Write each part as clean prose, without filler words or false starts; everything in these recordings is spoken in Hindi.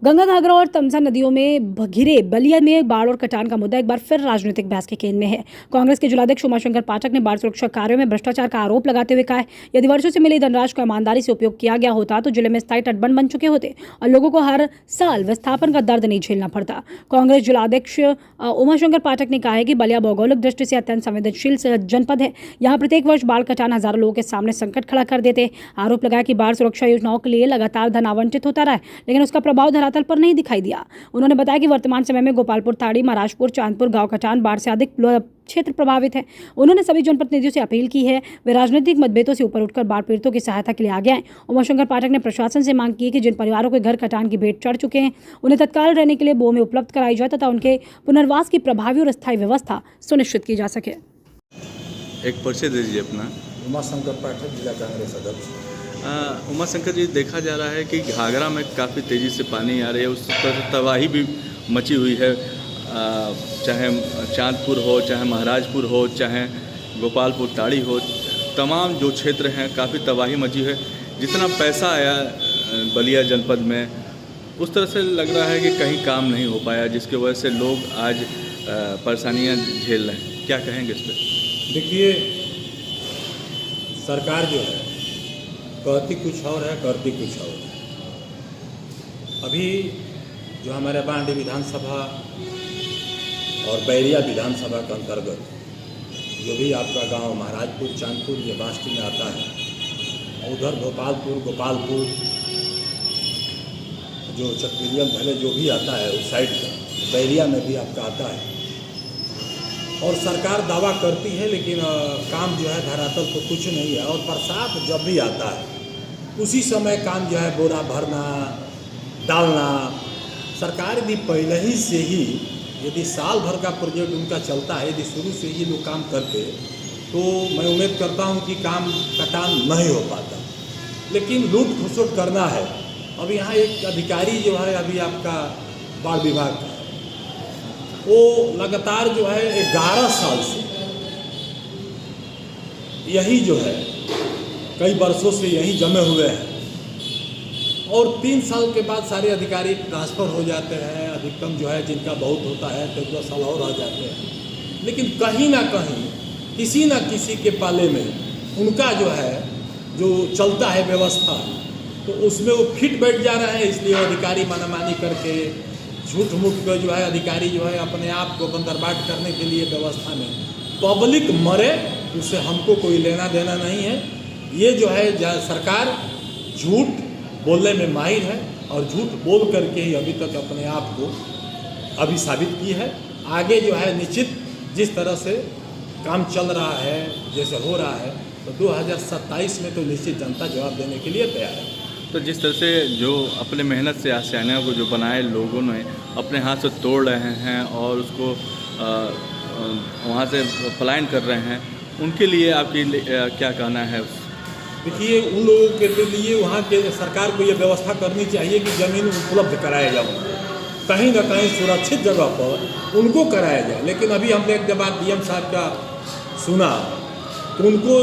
गंगा घाघरा और तमसा नदियों में घिरे बलिया में बाढ़ और कटान का मुद्दा एक बार फिर राजनीतिक बहस के केंद्र में है। कांग्रेस के जिलाध्यक्ष उमाशंकर पाठक ने बाढ़ सुरक्षा कार्यों में भ्रष्टाचार का आरोप लगाते हुए कहा है, यदि वर्षों से मिले धनराशि का ईमानदारी से उपयोग किया गया होता तो जिले में स्थायी तटबंध बन चुके होते और लोगों को हर साल विस्थापन का दर्द नहीं झेलना पड़ता। कांग्रेस जिलाध्यक्ष उमाशंकर पाठक ने कहा है कि बलिया भौगोलिक दृष्टि से अत्यंत संवेदनशील जनपद है। यहाँ प्रत्येक वर्ष बाढ़ कटान हजारों लोगों के सामने संकट खड़ा कर देते। आरोप लगाया कि बाढ़ सुरक्षा योजनाओं के लिए लगातार धन आवंटित होता रहा है, लेकिन उसका प्रभाव धरातल पर नहीं दिखाई दिया। उन्होंने बताया कि वर्तमान समय में गोपालपुर, ताड़ी, महाराजपुर, चांदपुर, गांव कटान बाढ़ से अधिक क्षेत्र प्रभावित है। उन्होंने सभी जनप्रतिनिधियों से अपील की है वे राजनीतिक मतभेदों से ऊपर उठकर बाढ़ पीड़ितों की सहायता के लिए आगे आए। उमाशंकर पाठक ने प्रशासन से मांग की है कि जिन परिवारों के घर कटान की भेंट चढ़ चुके हैं उन्हें तत्काल रहने के लिए भूमि उपलब्ध कराई जाए तथा उनके पुनर्वास की प्रभावी और स्थायी व्यवस्था सुनिश्चित की जा सके। एक परिचय दे दीजिए अपना। उमाशंकर पाठक, जिला कांग्रेस अध्यक्ष। उमाशंकर जी, देखा जा रहा है कि घाघरा में काफ़ी तेज़ी से पानी आ रही है, उस पर तबाही भी मची हुई है। चाहे चांदपुर हो, चाहे महाराजपुर हो, चाहे गोपालपुर, ताड़ी हो, तमाम जो क्षेत्र हैं काफ़ी तबाही मची है। जितना पैसा आया बलिया जनपद में उस तरह से लग रहा है कि कहीं काम नहीं हो पाया, जिसकी वजह से लोग आज परेशानियां झेल रहे हैं। क्या कहेंगे इस पर? देखिए, सरकार जो है कहती कुछ और है, करती कुछ और है। अभी जो हमारे बांडी विधानसभा और बैरिया विधानसभा के अंतर्गत जो भी आपका गांव महाराजपुर, चांदपुर ये बास्ती में आता है, उधर गोपालपुर जो चकविलियम भले जो भी आता है उस साइड का, बैरिया में भी आपका आता है। और सरकार दावा करती है लेकिन काम जो है धरातल तो कुछ नहीं है। और बरसात जब भी आता है उसी समय काम जो है बोरा भरना, डालना। सरकार यदि पहले ही से ही यदि साल भर का प्रोजेक्ट उनका चलता है, यदि शुरू से ही लोग काम करते तो मैं उम्मीद करता हूं कि काम कटान नहीं हो पाता। लेकिन लूट खसुट करना है। अब यहाँ एक अधिकारी जो है अभी आपका बाढ़ विभाग का, वो लगातार जो है 11 साल से यही जो है कई वर्षों से यही जमे हुए हैं और 3 साल के बाद सारे अधिकारी ट्रांसफ़र हो जाते हैं। अधिकतम जो है जिनका बहुत होता है तो 2 साल और रह जाते हैं। लेकिन कहीं ना कहीं किसी न किसी के पाले में उनका जो है जो चलता है व्यवस्था, तो उसमें वो फिट बैठ जा रहे हैं। इसलिए वो अधिकारी मानामानी करके झूठ मूठ कर जो है अधिकारी जो है अपने आप को बंदरबाट करने के लिए व्यवस्था में पब्लिक मरे, उससे हमको कोई लेना देना नहीं है। ये जो है सरकार झूठ बोलने में माहिर है और झूठ बोल करके ही अभी तक अपने आप को अभी साबित की है। आगे जो है निश्चित जिस तरह से काम चल रहा है, जैसे हो रहा है, तो 2027 में तो निश्चित जनता जवाब देने के लिए तैयार है। तो जिस तरह से जो अपने मेहनत से आशियाने को जो बनाए लोगों ने अपने हाथ से तोड़ रहे हैं और उसको वहाँ से पलायन कर रहे हैं, उनके लिए आपकी क्या कहना है? देखिए, उन लोगों के लिए वहाँ के सरकार को ये व्यवस्था करनी चाहिए कि ज़मीन उपलब्ध कराया जाए, कहीं ना कहीं सुरक्षित जगह पर उनको कराया जाए। लेकिन अभी हमने एक बार डीएम साहब का सुना तो उनको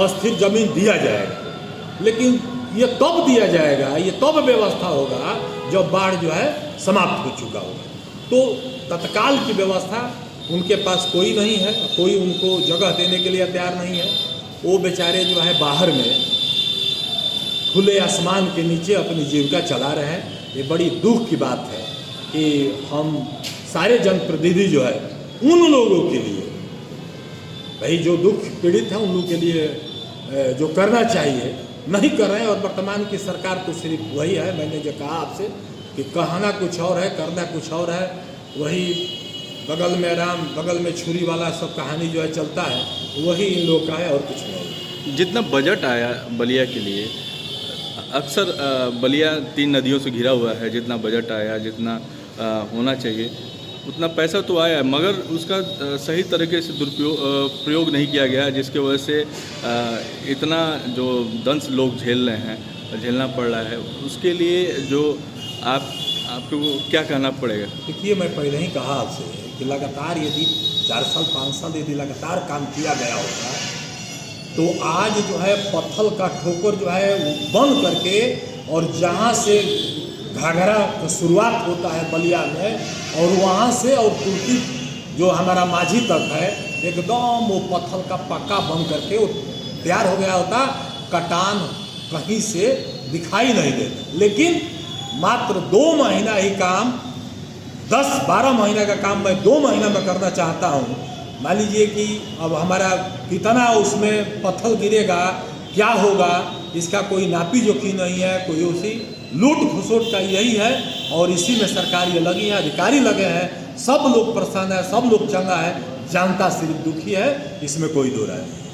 अस्थिर ज़मीन दिया जाएगा, लेकिन ये तब दिया जाएगा, ये तब व्यवस्था होगा जब बाढ़ जो है समाप्त हो चुका होगा। तो तत्काल की व्यवस्था उनके पास कोई नहीं है, कोई उनको जगह देने के लिए तैयार नहीं है। वो बेचारे जो है बाहर में खुले आसमान के नीचे अपनी जीविका चला रहे हैं। ये बड़ी दुख की बात है कि हम सारे जनप्रतिनिधि जो है उन लोगों के लिए, भाई जो दुख पीड़ित हैं उन लोगों के लिए जो करना चाहिए नहीं कर रहे हैं। और वर्तमान की सरकार तो सिर्फ वही है, मैंने जो कहा आपसे कि कहना कुछ और है, करना कुछ और है। वही बगल में राम बगल में छुरी वाला सब कहानी जो है चलता है, वही इन लोग का है और कुछ नहीं। जितना बजट आया बलिया के लिए, अक्सर बलिया 3 नदियों से घिरा हुआ है, जितना बजट आया, जितना होना चाहिए उतना पैसा तो आया, मगर उसका सही तरीके से प्रयोग नहीं किया गया, जिसकी वजह से इतना जो दंश लोग झेल रहे हैं, झेलना पड़ रहा है। उसके लिए जो आपको क्या कहना पड़ेगा? देखिए, मैं पहले ही कहा आपसे कि लगातार यदि 4 साल 5 साल यदि लगातार काम किया गया होता तो आज जो है पत्थर का ठोकर जो है बंद करके और जहाँ से घाघरा का शुरुआत होता है बलिया में, और वहाँ से और तुर्की जो हमारा माझी तक है एकदम वो पत्थर का पक्का बन करके वो तैयार हो गया होता। कटान कहीं से दिखाई नहीं देता, लेकिन मात्र 2 महीना ही काम, 10-12 महीना का काम मैं 2 महीना में करना चाहता हूँ। मान लीजिए कि अब हमारा कितना उसमें पत्थर गिरेगा, क्या होगा, इसका कोई नापी जोखी नहीं है, कोई उसी लूट खसोट का यही है। और इसी में सरकार ये लगी है, अधिकारी लगे हैं, सब लोग परेशान है, सब लोग चंगा है, जनता सिर्फ दुखी है, इसमें कोई दो राय नहीं।